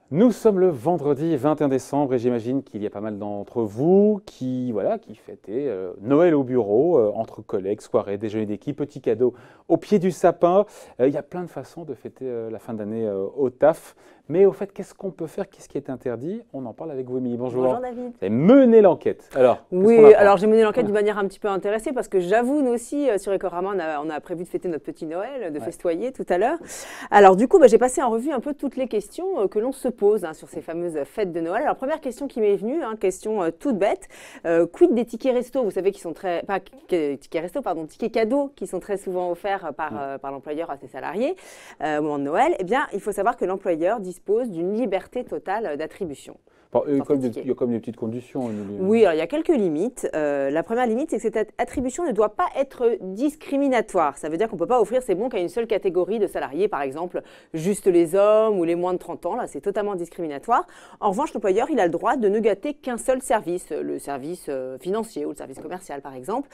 Nous sommes le vendredi 21 décembre et j'imagine qu'il y a pas mal d'entre vous qui fêtaient Noël au bureau, entre collègues, soirée, déjeuner d'équipe, petits cadeaux au pied du sapin. Il y a plein de façons de fêter la fin d'année au taf. Mais au fait, qu'est-ce qu'on peut faire? Qu'est-ce qui est interdit? On en parle avec vous, Émilie. Bonjour. Bonjour David. Vous avez mené l'enquête. Alors, oui, alors j'ai mené l'enquête d'une manière un petit peu intéressée parce que j'avoue, nous aussi, sur Ecorama, on a prévu de fêter notre petit Noël, de festoyer tout à l'heure. Alors du coup, j'ai passé en revue un peu toutes les questions que l'on se pose sur ces fameuses fêtes de Noël. Alors première question qui m'est venue, question toute bête, quid des tickets resto? Vous savez qu'ils sont tickets cadeaux qui sont très souvent offerts par l'employeur à ses salariés au moment de Noël. Eh bien, il faut savoir que l'employeur dispose d'une liberté totale d'attribution. Bon, il y a comme des petites conditions. Oui, alors il y a quelques limites. La première limite, c'est que cette attribution ne doit pas être discriminatoire. Ça veut dire qu'on ne peut pas offrir ces bons qu'à une seule catégorie de salariés, par exemple, juste les hommes ou les moins de 30 ans. Là, c'est totalement discriminatoire. En revanche, l'employeur, il a le droit de ne gâter qu'un seul service, le service financier ou le service commercial, par exemple.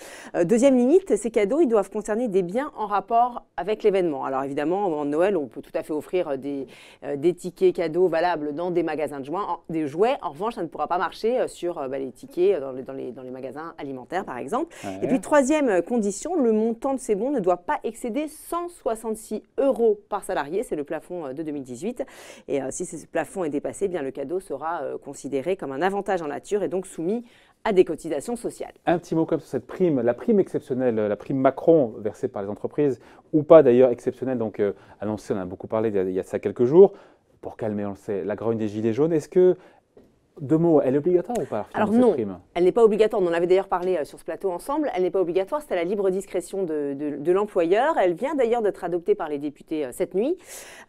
Deuxième limite, ces cadeaux, ils doivent concerner des biens en rapport avec l'événement. Alors évidemment, au moment de Noël, on peut tout à fait offrir des tickets cadeaux valables dans des magasins de jouets. En revanche, ça ne pourra pas marcher sur les tickets dans les magasins alimentaires, par exemple. Ouais. Et puis, troisième condition, le montant de ces bons ne doit pas excéder 166 € par salarié. C'est le plafond de 2018. Et si ce plafond est dépassé, eh bien, le cadeau sera considéré comme un avantage en nature et donc soumis à des cotisations sociales. Un petit mot comme sur cette prime, la prime exceptionnelle, la prime Macron versée par les entreprises, ou pas d'ailleurs exceptionnelle, donc annoncée, on en a beaucoup parlé il y a ça quelques jours, pour calmer, on le sait, la grogne des gilets jaunes. Est-ce que deux mots, elle est obligatoire ou pas? Alors non, elle n'est pas obligatoire. On en avait d'ailleurs parlé sur ce plateau ensemble. Elle n'est pas obligatoire, c'est à la libre discrétion de l'employeur. Elle vient d'ailleurs d'être adoptée par les députés cette nuit.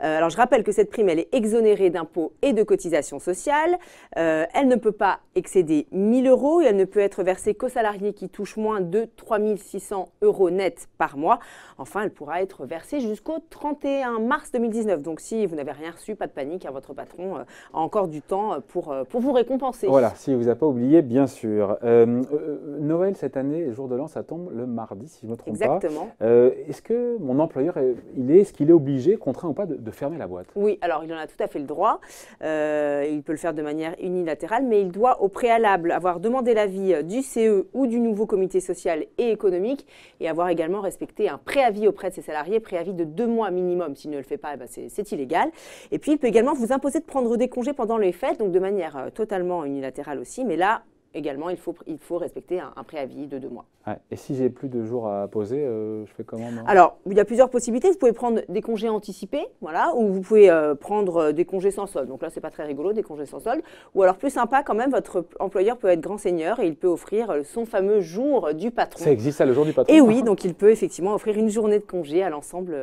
Alors je rappelle que cette prime, elle est exonérée d'impôts et de cotisations sociales. Elle ne peut pas excéder 1 000 € et elle ne peut être versée qu'aux salariés qui touchent moins de 3 600 € net par mois. Enfin, elle pourra être versée jusqu'au 31 mars 2019. Donc si vous n'avez rien reçu, pas de panique, votre patron a encore du temps pour vous récompenser. Voilà, si vous n'avez pas oublié, bien sûr. Noël, cette année, jour de l'an, ça tombe le mardi, si je ne me trompe pas. Exactement. Est-ce que mon employeur, est-ce qu'il est obligé, contraint ou pas, de fermer la boîte? Oui, alors il en a tout à fait le droit. Il peut le faire de manière unilatérale, mais il doit au préalable avoir demandé l'avis du CE ou du nouveau comité social et économique et avoir également respecté un préavis auprès de ses salariés, préavis de 2 mois minimum. S'il ne le fait pas, c'est illégal. Et puis, il peut également vous imposer de prendre des congés pendant les fêtes, donc de manière totalement unilatérale aussi, mais là, également, il faut respecter un préavis de 2 mois. Ouais. Et si j'ai plus de jours à poser, je fais comment? Alors, il y a plusieurs possibilités. Vous pouvez prendre des congés anticipés, voilà, ou vous pouvez prendre des congés sans solde. Donc là, c'est pas très rigolo, des congés sans solde. Ou alors, plus sympa quand même, votre employeur peut être grand seigneur et il peut offrir son fameux jour du patron. Ça existe, ça, le jour du patron? Et oui, donc il peut effectivement offrir une journée de congé à l'ensemble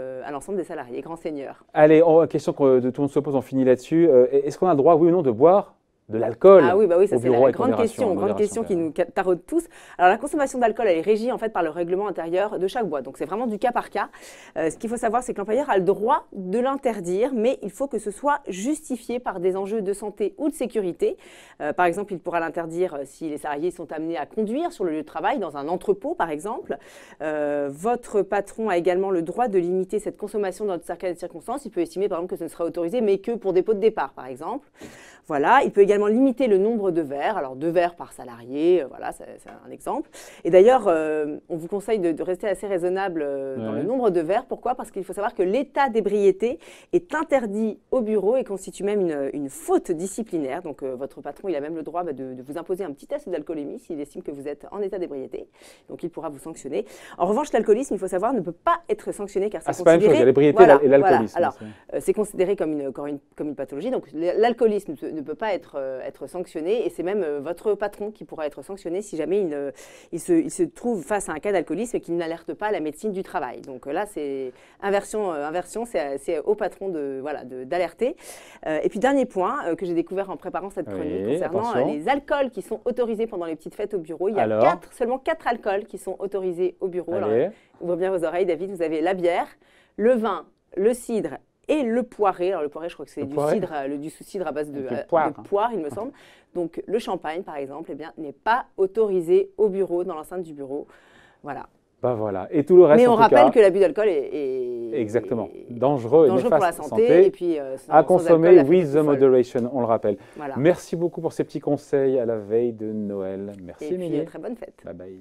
des salariés, grand seigneur. Allez, question que tout le monde se pose, on finit là-dessus. Est-ce qu'on a le droit, oui ou non, de boire de l'alcool? Ah oui, ça c'est la grande question qui nous taraude tous. Alors la consommation d'alcool, elle est régie en fait par le règlement intérieur de chaque boîte. Donc c'est vraiment du cas par cas. Ce qu'il faut savoir, c'est que l'employeur a le droit de l'interdire, mais il faut que ce soit justifié par des enjeux de santé ou de sécurité. Par exemple, il pourra l'interdire si les salariés sont amenés à conduire sur le lieu de travail, dans un entrepôt par exemple. Votre patron a également le droit de limiter cette consommation dans certaines circonstances. Il peut estimer par exemple que ce ne sera autorisé, mais que pour dépôt de départ par exemple. Voilà, il peut également limiter le nombre de verres, alors 2 verres par salarié, voilà, c'est un exemple. Et d'ailleurs, on vous conseille de rester assez raisonnable dans le nombre de verres. Pourquoi? Parce qu'il faut savoir que l'état d'ébriété est interdit au bureau et constitue même une faute disciplinaire. Donc votre patron, il a même le droit de vous imposer un petit test d'alcoolémie s'il estime que vous êtes en état d'ébriété. Donc il pourra vous sanctionner. En revanche, l'alcoolisme, il faut savoir, ne peut pas être sanctionné car c'est considéré… C'est pas la même chose, il y a l'ébriété et l'alcoolisme. Voilà. Alors, c'est considéré comme une pathologie. Donc l'alcoolisme ne peut pas être sanctionné et c'est même votre patron qui pourra être sanctionné si jamais il se trouve face à un cas d'alcoolisme et qu'il n'alerte pas la médecine du travail. Donc là, c'est inversion, c'est au patron d'alerter. Et puis dernier point que j'ai découvert en préparant cette chronique concernant les alcools qui sont autorisés pendant les petites fêtes au bureau. Il y a seulement 4 alcools qui sont autorisés au bureau. Alors, ouvrez bien vos oreilles, David, vous avez la bière, le vin, le cidre et le poiré. Alors le poiré, je crois que c'est du cidre à base de poire, il me semble. Donc le champagne, par exemple, n'est pas autorisé au bureau, dans l'enceinte du bureau. Voilà. Bah voilà. Et tout le reste, mais on en tout rappelle cas, que l'abus d'alcool est exactement, dangereux et pour néfaste la santé. Et puis, à consommer alcool, with the moderation, on le rappelle. Voilà. Merci beaucoup pour ces petits conseils à la veille de Noël. Merci, et Émilie. puis, très bonne fête. Bye bye.